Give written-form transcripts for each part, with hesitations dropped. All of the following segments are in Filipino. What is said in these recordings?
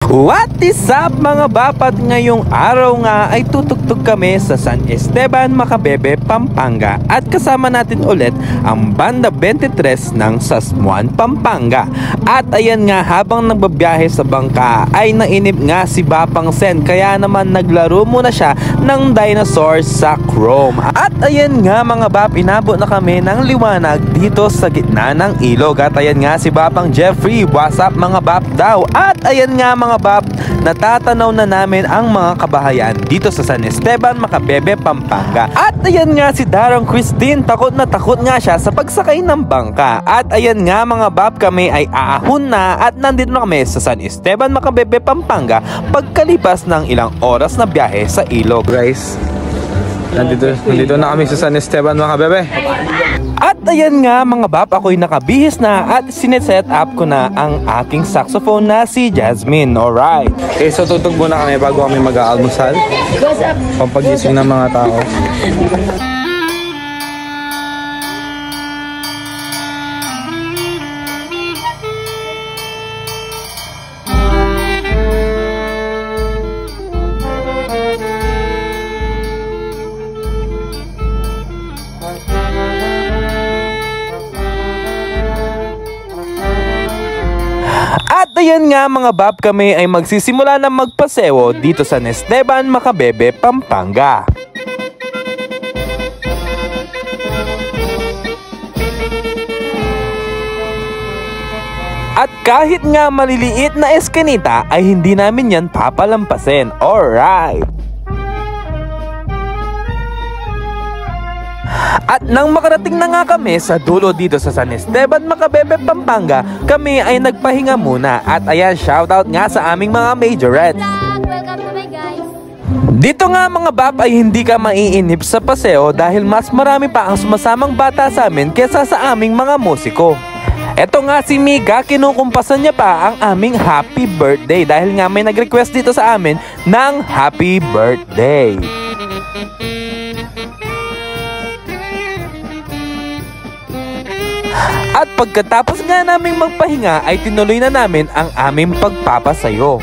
What is up mga bapat? Ngayong araw nga ay tutugtog kami sa San Esteban, Macabebe, Pampanga at kasama natin ulit ang Banda 23 ng Sasmuan, Pampanga. At ayan nga, habang nagbabiyahe sa bangka ay nainip nga si Bapang Sen, kaya naman naglaro muna siya ng dinosaur sa Chrome. At ayan nga mga bap, inabot na kami ng liwanag dito sa gitna ng ilog. At ayan nga si Bapang Jeffrey, what's up mga bap daw. At ayan nga mga bap, natatanaw na namin ang mga kabahayan dito sa San Esteban, Macabebe, Pampanga. At ayan nga si Darang Christine, takot na takot nga siya sa pagsakay ng bangka. At ayan nga mga bab, kami ay aahon na at nandito na kami sa San Esteban, Macabebe, Pampanga pagkalipas ng ilang oras na biyahe sa ilog. Guys, nandito na kami sa San Esteban, Macabebe. At ayan nga mga bap, ako'y nakabihis na at sineset up ko na ang aking saxophone na si Jasmine. Alright. Okay, so tutug muna kami bago kami mag-aalmusal. Pampagising ng mga tao. At ayan nga mga bab, kami ay magsisimula na magpasewo dito sa San Esteban, Macabebe, Pampanga. At kahit nga maliliit na eskinita ay hindi namin yan papalampasin. Alright. At nang makarating na nga kami sa dulo dito sa San Esteban, Macabebe, Pampanga, kami ay nagpahinga muna. At ayan, shoutout nga sa aming mga majorettes. Welcome to my guys. Dito nga mga bap ay hindi ka maiinip sa paseo dahil mas marami pa ang sumasamang bata sa amin kesa sa aming mga musiko. Eto nga si Mika, kinukumpasan niya pa ang aming happy birthday dahil nga may nag-request dito sa amin ng happy birthday. At pagkatapos nga naming magpahinga ay tinuloy na namin ang aming pagpapasayo.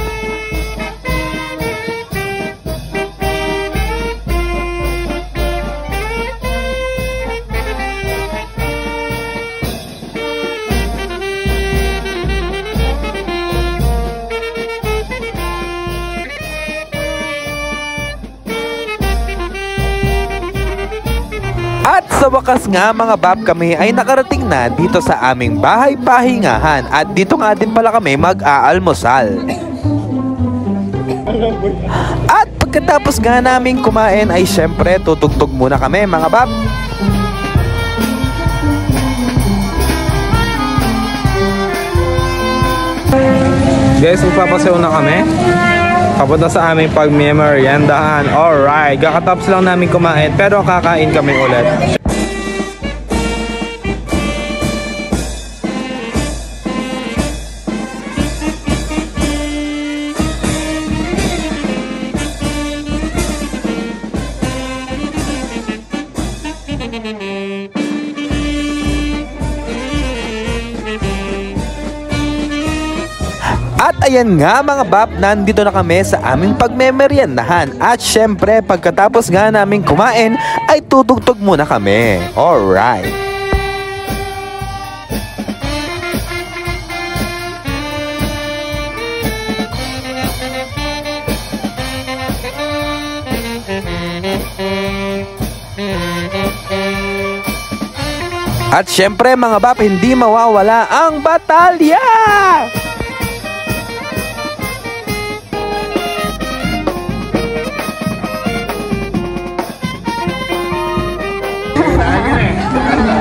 At sa wakas nga mga bab, kami ay nakarating na dito sa aming bahay pahingahan. At dito nga din pala kami mag-aalmusal. At pagkatapos nga namin kumain ay syempre tutugtog muna kami mga bab. Guys, magpapasew na kami. Papunta sa aming pagmemeryendahan. Alright, kakatapos lang namin kumain pero kakain kami ulit. At ayan nga mga bap, nandito na kami sa aming pagmemeryendahan. At syempre pagkatapos nga namin kumain ay tutugtog muna kami. Alright. At syempre mga bap, hindi mawawala ang batalya!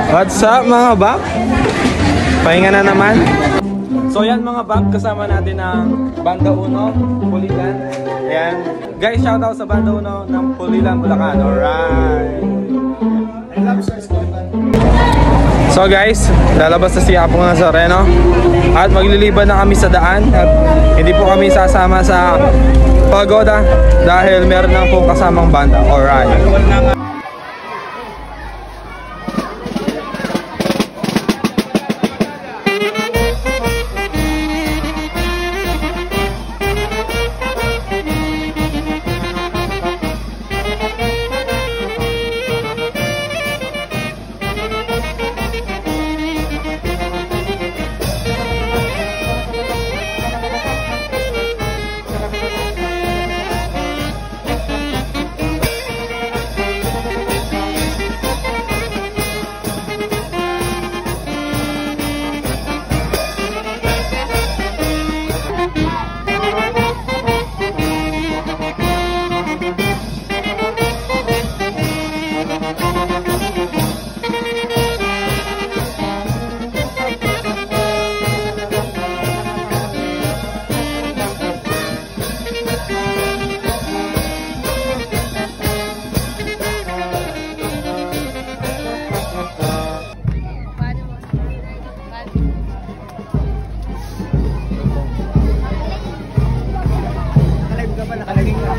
What's up mga bab? Pahinga na naman. So yan mga bab, kasama natin ang Banda 1, Pulilan. Ayan. Guys, shoutout sa Banda 1 ng Pulilan, Bulacan. Alright. So guys, lalabas na si Apo Nazareno at magliliban na kami sa daan. At hindi po kami sasama sa pagoda dahil meron na po kasamang banda. Alright. nakalaging ka.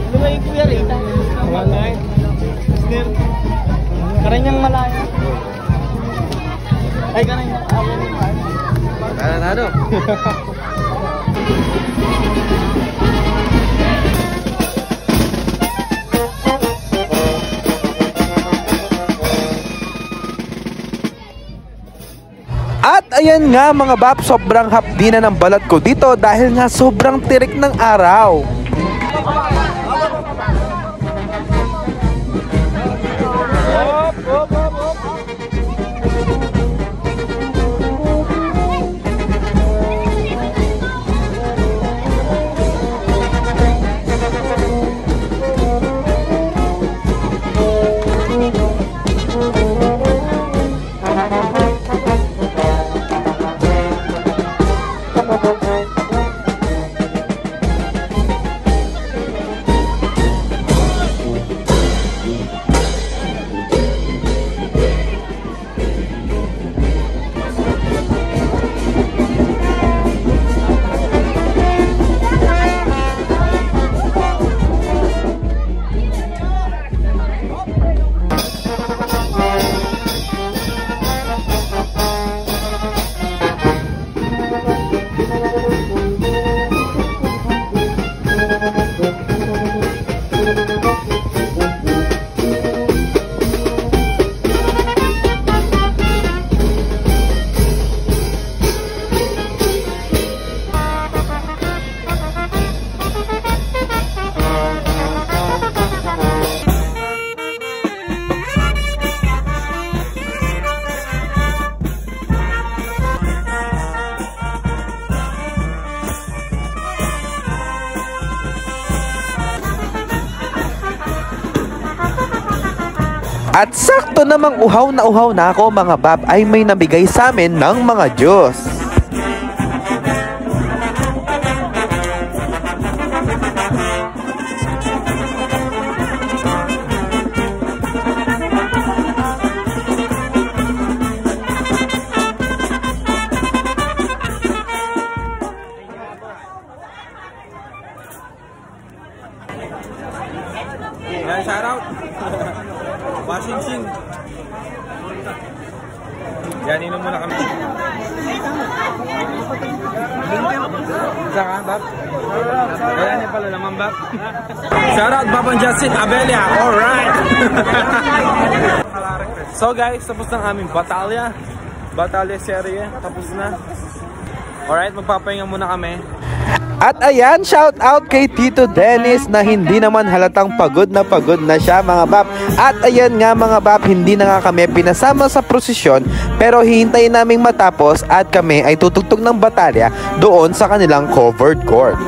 Ano ba yung kuya rin? Malay. Karanyang malaya. Ay, karanyang malaya. Ano? At ayan nga mga bab, sobrang hapdi na ng balat ko dito dahil nga sobrang tirik ng araw. At sakto namang uhaw na ako mga bab ay may nabigay sa amin ng mga Diyos. Yan, shout out. Washington. Yan, inom muna kami. Isa ka, Bab? Kaya niya pala naman, Bab. Shout out, Babang Justin Abelia. Alright! So guys, tapos ng aming batalya. Batalya serye, tapos na. Alright, magpapahinga muna kami. At ayan, shout out kay Tito Dennis na hindi naman halatang pagod na siya mga bab. At ayan nga mga bab, hindi na nga kami pinasama sa prosesyon pero hihintayin naming matapos at kami ay tutugtog ng batalya doon sa kanilang covered court.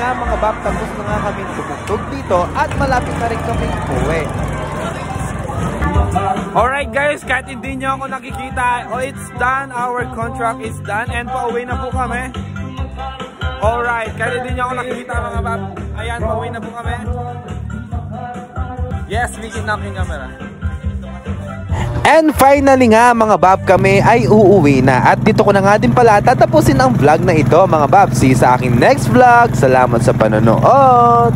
Mga bab, tapos na nga kami tumugtog dito at malapit na rin kami uwi. Alright guys, kahit hindi nyo ako nakikita, it's done, our contract is done and pauwi na po kami. Alright, kahit hindi nyo ako nakikita mga bab, ayan, pauwi na po kami. Yes, we can knock yung camera. And finally nga mga bab, kami ay uuwi na. At dito ko na nga din pala tatapusin ang vlog na ito mga bab. See you sa aking next vlog. Salamat sa panonood.